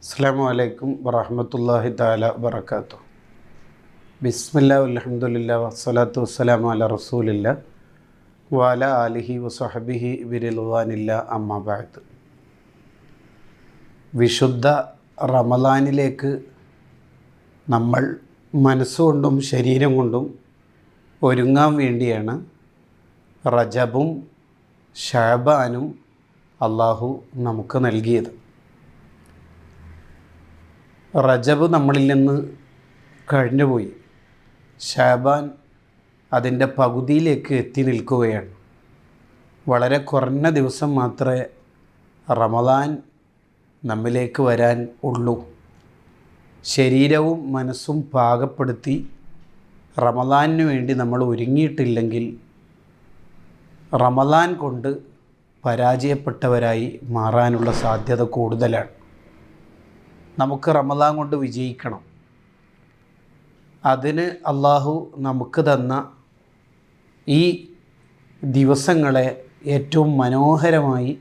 അസ്സലാമു അലൈക്കും വറഹ്മത്തുള്ളാഹി തആല വബറകാതുഹു. ബിസ്മില്ലാഹി വൽഹംദുലില്ലാഹി വസ്സലാത്തു വസ്സലാമു അലാ റസൂലില്ലാഹി വഅലാ ആലിഹി വസഹ്ബിഹി ബിറിദ്വാനില്ലാഹി അമ്മാ ബഅദ്. വിശുദ്ധ റമളാനിലേക്ക് നമ്മൾ മനസ്സുകൊണ്ടും ശരീരം കൊണ്ടും ഒരുങ്ങാൻ വേണ്ടിയാണ് റജബും ശഅബാനും അള്ളാഹു നമുക്ക് നൽകിയത്. റജബ് നമ്മളിൽ നിന്ന് കഴിഞ്ഞുപോയി. ശഅബാൻ അതിൻ്റെ പകുതിയിലേക്ക് എത്തി നിൽക്കുകയാണ്. വളരെ കുറഞ്ഞ ദിവസം മാത്രമേ റമളാൻ നമ്മിലേക്ക് വരാൻ ഉള്ളൂ. ശരീരവും മനസ്സും പാകപ്പെടുത്തി റമളാനിന് വേണ്ടി നമ്മൾ ഒരുങ്ങിയിട്ടില്ലെങ്കിൽ റമളാൻ കൊണ്ട് പരാജയപ്പെട്ടവരായി മാറാനുള്ള സാധ്യത കൂടുതലാണ്. നമുക്ക് റമളാൻ കൊണ്ട് വിജയിക്കണം. അതിന് അള്ളാഹു നമുക്ക് തന്ന ഈ ദിവസങ്ങളെ ഏറ്റവും മനോഹരമായി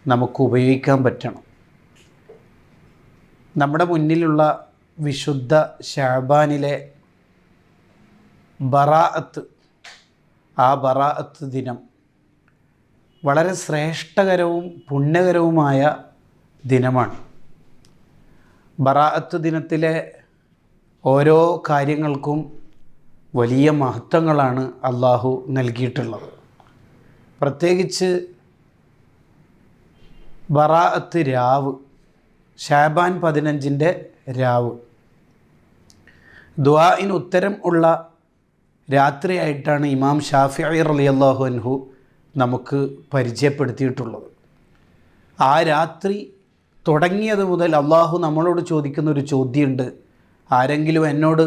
നമുക്ക് ഉപയോഗിക്കാൻ പറ്റണം. നമ്മുടെ മുന്നിലുള്ള വിശുദ്ധ ശഅബാനിലെ ബറാഅത്ത്, ആ ബറാഅത്ത് ദിനം വളരെ ശ്രേഷ്ഠകരവും പുണ്യകരവുമായ ദിനമാണ്. ബറാഅത്ത് ദിനത്തിലെ ഓരോ കാര്യങ്ങൾക്കും വലിയ മഹത്വങ്ങളാണ് അള്ളാഹു നൽകിയിട്ടുള്ളത്. പ്രത്യേകിച്ച് ബറാഅത്ത് രാവ്, ശഅബാൻ 15-ൻ്റെ രാവ്, ദുആഇന് ഉത്തരം ഉള്ള രാത്രിയായിട്ടാണ് ഇമാം ഷാഫിഈ റളിയല്ലാഹു അൻഹു നമുക്ക് പരിചയപ്പെടുത്തിയിട്ടുള്ളത്. ആ രാത്രി തുടങ്ങിയത് മുതൽ അള്ളാഹു നമ്മളോട് ചോദിക്കുന്ന ഒരു ചോദ്യമുണ്ട്. ആരെങ്കിലും എന്നോട്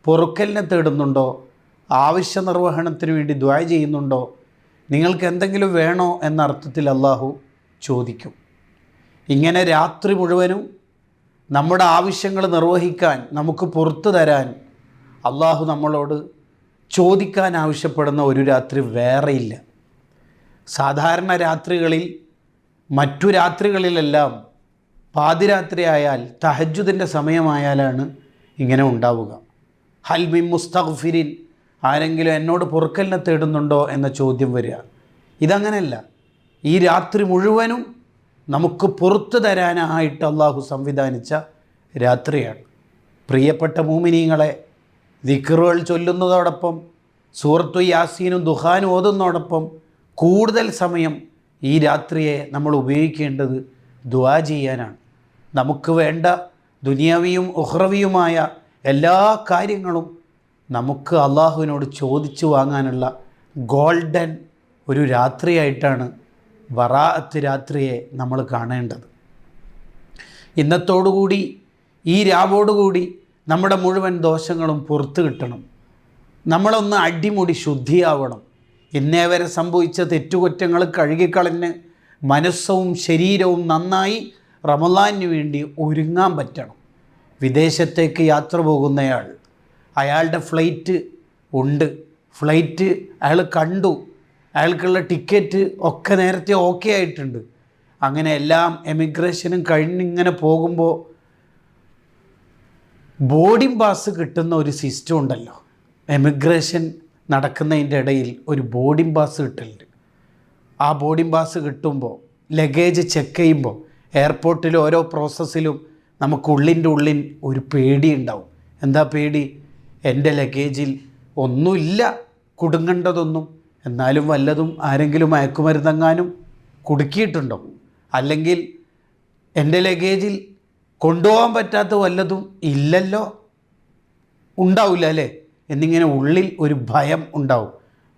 പൊറുക്കലിനെ തേടുന്നുണ്ടോ? ആവശ്യ നിർവഹണത്തിന് വേണ്ടി ദുആ ചെയ്യുന്നുണ്ടോ? നിങ്ങൾക്ക് എന്തെങ്കിലും വേണോ എന്ന അർത്ഥത്തിൽ അള്ളാഹു ചോദിക്കും. ഇങ്ങനെ രാത്രി മുഴുവനും നമ്മുടെ ആവശ്യങ്ങൾ നിർവഹിക്കാൻ, നമുക്ക് പുറത്തു തരാൻ അള്ളാഹു നമ്മളോട് ചോദിക്കാൻ ആവശ്യപ്പെടുന്ന ഒരു രാത്രി വേറെയില്ല. സാധാരണ രാത്രികളിൽ, മറ്റു രാത്രികളിലെല്ലാം പാതിരാത്രി ആയാൽ, തഹജ്ജുദിൻ്റെ സമയമായാലാണ് ഇങ്ങനെ ഉണ്ടാവുക. ഹൽ മിൻ മുസ്തഗ്ഫിരിൻ, ആരെങ്കിലും എന്നോട് പൊറുക്കലിനെ തേടുന്നുണ്ടോ എന്ന ചോദ്യം വരിക. ഇതങ്ങനെയല്ല. ഈ രാത്രി മുഴുവനും നമുക്ക് പുറത്തു തരാനായിട്ട് അള്ളാഹു സംവിധാനിച്ച രാത്രിയാണ്. പ്രിയപ്പെട്ട മുഅ്മിനീങ്ങളെ, ദിക്റുകൾ ചൊല്ലുന്നതോടൊപ്പം സൂറത്തു യാസീനും ദുഹാനും ഓതുന്നതോടൊപ്പം കൂടുതൽ സമയം ഈ രാത്രിയെ നമ്മൾ ഉപയോഗിക്കേണ്ടത് ദുആ ചെയ്യാനാണ്. നമുക്ക് വേണ്ട ദുനിയാവിയും ഉഖ്റവിയുമായ എല്ലാ കാര്യങ്ങളും നമുക്ക് അള്ളാഹുവിനോട് ചോദിച്ചു വാങ്ങാനുള്ള ഗോൾഡൻ ഒരു രാത്രിയായിട്ടാണ് ബറാഅത്ത് രാത്രിയെ നമ്മൾ കാണേണ്ടത്. ഇന്നത്തോടുകൂടി, ഈ രാവോടുകൂടി നമ്മുടെ മുഴുവൻ ദോഷങ്ങളും പുറത്തു കിട്ടണം. നമ്മളൊന്ന് അടിമുടി ശുദ്ധിയാവണം. ഇന്നേ വരെ സംഭവിച്ച തെറ്റുകുറ്റങ്ങൾ കഴുകിക്കളഞ്ഞ് മനസ്സും ശരീരവും നന്നായി റമളാനിന് വേണ്ടി ഒരുങ്ങാൻ പറ്റണം. വിദേശത്തേക്ക് യാത്ര പോകുന്നയാൾ, അയാളുടെ ഫ്ലൈറ്റ് ഉണ്ട്, ഫ്ലൈറ്റ് അയാൾ കണ്ടു, അയാൾക്കുള്ള ടിക്കറ്റ് ഒക്കെ നേരത്തെ ഓക്കെ ആയിട്ടുണ്ട്. അങ്ങനെ എല്ലാം എമിഗ്രേഷനും കഴിഞ്ഞിങ്ങനെ പോകുമ്പോൾ ബോർഡിംഗ് പാസ് കിട്ടുന്ന ഒരു സിസ്റ്റം ഉണ്ടല്ലോ. എമിഗ്രേഷൻ നടക്കുന്നതിൻ്റെ ഇടയിൽ ഒരു ബോർഡിംഗ് പാസ് കിട്ടലുണ്ട്. ആ ബോർഡിംഗ് പാസ് കിട്ടുമ്പോൾ ലഗേജ് ചെക്ക് ചെയ്യുമ്പോൾ എയർപോർട്ടിൽ ഓരോ പ്രോസസ്സിലും നമുക്ക് ഉള്ളിൽ ഒരു പേടി ഉണ്ടാവും. എന്താ പേടി? എൻ്റെ ലഗേജിൽ ഒന്നുമില്ല കുടുങ്ങേണ്ടതൊന്നും, എന്നാലും വല്ലതും ആരെങ്കിലും മയക്കുമരുന്നെങ്ങാനും കുടുക്കിയിട്ടുണ്ടോ? അല്ലെങ്കിൽ എൻ്റെ ലഗേജിൽ കൊണ്ടുപോകാൻ പറ്റാത്ത വല്ലതും ഇല്ലല്ലോ, ഉണ്ടാവില്ല അല്ലേ എന്നിങ്ങനെ ഉള്ളിൽ ഒരു ഭയം ഉണ്ടാവും.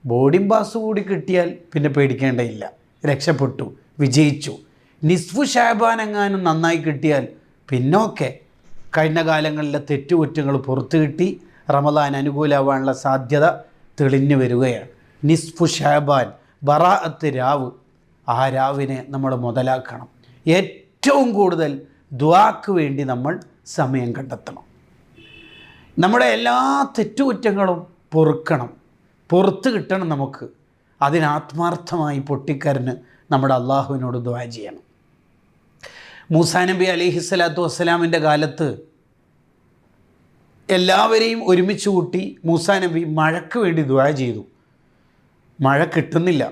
ബോർഡിംഗ് പാസ് കൂടി കിട്ടിയാൽ പിന്നെ പേടിക്കേണ്ടയില്ല, രക്ഷപ്പെട്ടു, വിജയിച്ചു. നിസ്ഫു ശഅബാൻ എങ്ങാനും നന്നായി കിട്ടിയാൽ പിന്നോക്കെ കഴിഞ്ഞ കാലങ്ങളിലെ തെറ്റുകുറ്റങ്ങൾ പുറത്തു കിട്ടി റമളാൻ അനുകൂലമാവാനുള്ള സാധ്യത തെളിഞ്ഞു വരികയാണ്. നിസ്ഫു ശഅബാൻ, ബറാഅത്ത് രാവ്, ആ രാവിനെ നമ്മൾ മുതലാക്കണം. ഏറ്റവും കൂടുതൽ ദുആക്ക് വേണ്ടി നമ്മൾ സമയം കണ്ടെത്തണം. നമ്മുടെ എല്ലാ തെറ്റുകുറ്റങ്ങളും പൊറുക്കണം, പുറത്ത് കിട്ടണം നമുക്ക്. അതിനാത്മാർത്ഥമായി പൊട്ടിക്കരഞ്ഞ് നമ്മുടെ അള്ളാഹുവിനോട് ദുആ ചെയ്യണം. മൂസാ നബി അലൈഹിസ്സലാത്തു വസ്സലാമിൻ്റെ കാലത്ത് എല്ലാവരെയും ഒരുമിച്ച് കൂട്ടി മൂസാ നബി മഴയ്ക്ക് വേണ്ടി ദുആ ചെയ്തു. മഴ കിട്ടുന്നില്ല.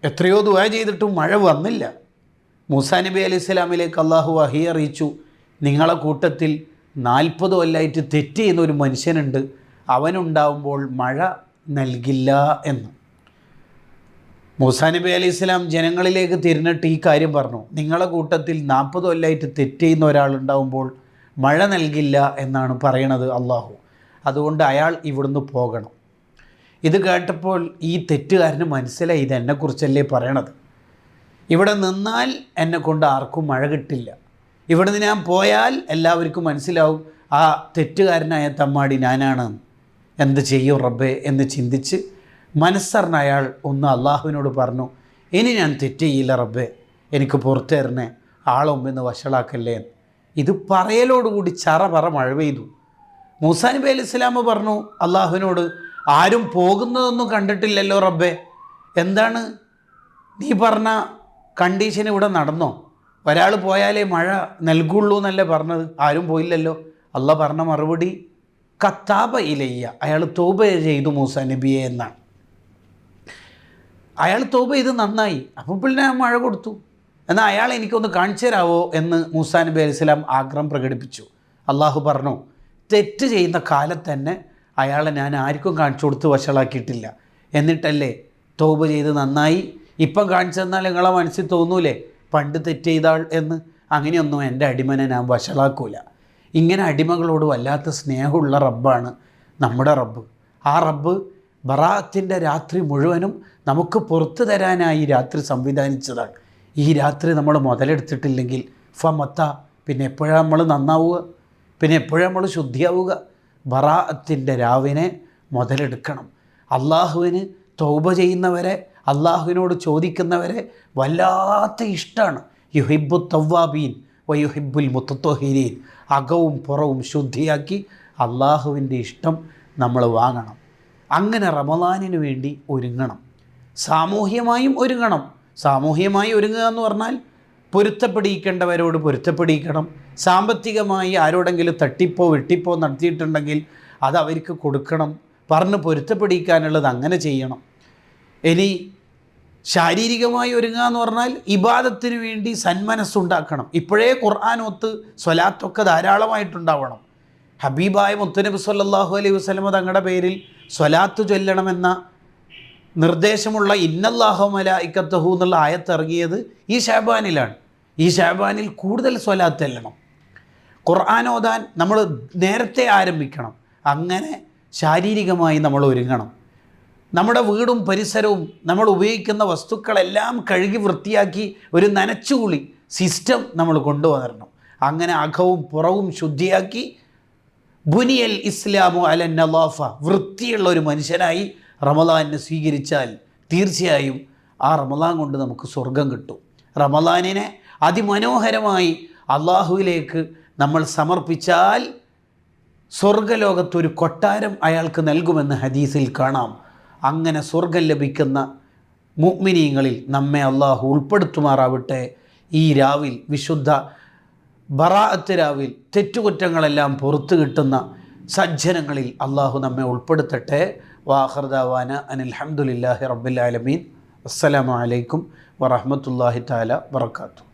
എത്രയോ ദുആ ചെയ്തിട്ടും മഴ വന്നില്ല. മൂസാ നബി അലൈഹി സ്വലാമിലേക്ക് അള്ളാഹു വഹി അറിയിച്ചു, നിങ്ങളെ കൂട്ടത്തിൽ 40 കൊല്ലമായിട്ട് തെറ്റ് ചെയ്യുന്ന ഒരു മനുഷ്യനുണ്ട്, അവനുണ്ടാവുമ്പോൾ മഴ നൽകില്ല എന്ന്. മൂസാ നബി അലൈഹി സ്വലാം ജനങ്ങളിലേക്ക് തിരിഞ്ഞിട്ട് ഈ കാര്യം പറഞ്ഞു, നിങ്ങളെ കൂട്ടത്തിൽ 40 കൊല്ലമായിട്ട് തെറ്റ് ചെയ്യുന്ന ഒരാളുണ്ടാവുമ്പോൾ മഴ നൽകില്ല എന്നാണ് പറയണത് അള്ളാഹു. അതുകൊണ്ട് അയാൾ ഇവിടുന്ന് പോകണം. ഇത് കേട്ടപ്പോൾ ഈ തെറ്റുകാരന് മനസ്സിലായി, ഇത് എന്നെക്കുറിച്ചല്ലേ പറയണത്. ഇവിടെ നിന്നാൽ എന്നെക്കൊണ്ട് ആർക്കും മഴ കിട്ടില്ല, ഇവിടുന്ന് ഞാൻ പോയാൽ എല്ലാവർക്കും മനസ്സിലാവും ആ തെറ്റുകാരനായ തമ്മാടി ഞാനാണ്, എന്ത് ചെയ്യും റബ്ബേ എന്ന് ചിന്തിച്ച് മനസ്സറിഞ്ഞ അയാൾ ഒന്ന് അള്ളാഹുവിനോട് പറഞ്ഞു, ഇനി ഞാൻ തെറ്റ് ചെയ്യില്ല റബ്ബേ, എനിക്ക് പുറത്തു തരണേ, ആളൊമ്പെന്ന് വഷളാക്കല്ലേ എന്ന്. ഇത് പറയലോടുകൂടി പറ മഴ പെയ്തു. മൂസാ നബി അലൈഹി സ്വലാം പറഞ്ഞു അള്ളാഹുവിനോട്, ആരും പോകുന്നതൊന്നും കണ്ടിട്ടില്ലല്ലോ റബ്ബേ, എന്താണ് നീ പറഞ്ഞ കണ്ടീഷൻ ഇവിടെ നടന്നോ? ഒരാൾ പോയാലേ മഴ നൽകുള്ളൂ എന്നല്ലേ പറഞ്ഞത്, ആരും പോയില്ലല്ലോ. അള്ളാഹ് പറഞ്ഞ മറുപടി കത്താബ ഇലയ്യ, അയാൾ തൗബ ചെയ്തു മൂസാ നബിയെ എന്നാണ്. അയാൾ തൗബ ചെയ്ത് നന്നായി, അപ്പോൾ പിന്നെ മഴ കൊടുത്തു. എന്നാൽ അയാൾ എനിക്കൊന്ന് കാണിച്ചു തരാവോ എന്ന് മൂസാ നബി അലൈഹി സ്വലാം ആഗ്രഹം പ്രകടിപ്പിച്ചു. അള്ളാഹു പറഞ്ഞു, തെറ്റ് ചെയ്യുന്ന കാലത്ത് തന്നെ അയാളെ ഞാൻ ആർക്കും കാണിച്ചു കൊടുത്ത് വഷളാക്കിയിട്ടില്ല, എന്നിട്ടല്ലേ തൗബ ചെയ്ത് നന്നായി, ഇപ്പം കാണിച്ചു തന്നാൽ നിങ്ങളെ മനസ്സിൽ തോന്നൂലേ പണ്ട് തെറ്റ് ചെയ്താൾ എന്ന്. അങ്ങനെയൊന്നും എൻ്റെ അടിമനെ ഞാൻ വഷളാക്കൂല. ഇങ്ങനെ അടിമകളോട് വല്ലാത്ത സ്നേഹമുള്ള റബ്ബാണ് നമ്മുടെ റബ്ബ്. ആ റബ്ബ് ബറാഅത്തിൻ്റെ രാത്രി മുഴുവനും നമുക്ക് പുറത്തു തരാനായി രാത്രി സംവിധാനിച്ചതാണ്. ഈ രാത്രി നമ്മൾ മുതലെടുത്തിട്ടില്ലെങ്കിൽ ഫമത്ത, പിന്നെ എപ്പോഴാണ് നമ്മൾ നന്നാവുക, പിന്നെ എപ്പോഴാണ് നമ്മൾ ശുദ്ധിയാവുക? ബറാഅത്തിൻ്റെ രാവിനെ മുതലെടുക്കണം. അള്ളാഹുവിന് തൗബ ചെയ്യുന്നവരെ, അള്ളാഹുവിനോട് ചോദിക്കുന്നവരെ വല്ലാത്ത ഇഷ്ടമാണ്. യുഹിബ്ബു തവ്വാബീൻ വയുഹിബ്ബുൽ മുത്തത്തൊഹിരീൻ. അകവും പുറവും ശുദ്ധിയാക്കി അള്ളാഹുവിൻ്റെ ഇഷ്ടം നമ്മൾ വാങ്ങണം. അങ്ങനെ റമദാനിന് വേണ്ടി ഒരുങ്ങണം. സാമൂഹ്യമായും ഒരുങ്ങണം. സാമൂഹ്യമായി ഒരുങ്ങുക എന്ന് പറഞ്ഞാൽ പൊരുത്തപ്പെടിക്കേണ്ടവരോട് പൊരുത്തപ്പെടിക്കണം. സാമ്പത്തികമായി ആരോടെങ്കിലും തട്ടിപ്പോ വെട്ടിപ്പോ നടത്തിയിട്ടുണ്ടെങ്കിൽ അത് അവർക്ക് കൊടുക്കണം. പറഞ്ഞ് പൊരുത്തപ്പെടിക്കാനുള്ളത് അങ്ങനെ ചെയ്യണം. ഇനി ശാരീരികമായി ഒരുങ്ങുക എന്ന് പറഞ്ഞാൽ ഇബാദത്തിന് വേണ്ടി സന്മനസ്സുണ്ടാക്കണം. ഇപ്പോഴേ ഖുർആനോത്ത് സ്വലാത്തൊക്കെ ധാരാളമായിട്ടുണ്ടാവണം. ഹബീബായ മുത്തുനബി സല്ലല്ലാഹു അലൈഹി വസല്ലം തങ്ങളുടെ പേരിൽ സ്വലാത്ത് ചൊല്ലണമെന്ന നിർദ്ദേശമുള്ള ഇന്നല്ലാഹു മലായികത്തഹു എന്നുള്ള ആയത്ത് ഇറങ്ങിയത് ഈ ശഅബാനിലാണ്. ഈ ശഅബാനിൽ കൂടുതൽ സ്വലാത്ത് ചെല്ലണം. ഖുർആൻ ഓതാൻ നമ്മൾ നേരത്തെ ആരംഭിക്കണം. അങ്ങനെ ശാരീരികമായി നമ്മൾ ഒരുങ്ങണം. നമ്മുടെ വീടും പരിസരവും നമ്മൾ ഉപയോഗിക്കുന്ന വസ്തുക്കളെല്ലാം കഴുകി വൃത്തിയാക്കി ഒരു നനച്ചുകുളി സിസ്റ്റം നമ്മൾ കൊണ്ടുവരണം. അങ്ങനെ അകവും പുറവും ശുദ്ധിയാക്കി ബുനിയൽ ഇസ്ലാമു അല നളാഫ, വൃത്തിയുള്ള ഒരു മനുഷ്യനായി റമദാനിനെ സ്വീകരിച്ചാൽ തീർച്ചയായും ആ റമദാൻ കൊണ്ട് നമുക്ക് സ്വർഗം കിട്ടും. റമദാനിനെ അതിമനോഹരമായി അള്ളാഹുവിലേക്ക് നമ്മൾ സമർപ്പിച്ചാൽ സ്വർഗലോകത്തൊരു കൊട്ടാരം അയാൾക്ക് നൽകുമെന്ന് ഹദീസിൽ കാണാം. അങ്ങനെ സ്വർഗം ലഭിക്കുന്ന മുഅ്മിനീങ്ങളിൽ നമ്മെ അള്ളാഹു ഉൾപ്പെടുത്തുമാറാവട്ടെ. ഈ രാവിൽ, വിശുദ്ധ ബറാഅത്ത് രാവിൽ, തെറ്റുകുറ്റങ്ങളെല്ലാം പുറത്തു കിട്ടുന്ന സജ്ജനങ്ങളിൽ അള്ളാഹു നമ്മെ ഉൾപ്പെടുത്തട്ടെ. വാഖിറു ദഅവാന അനിൽ ഹംദുലില്ലാഹി റബ്ബിൽ ആലമീൻ. അസ്സലാമു അലൈക്കും വറഹ്മത്തുള്ളാഹി തആല വബറകാതുഹു.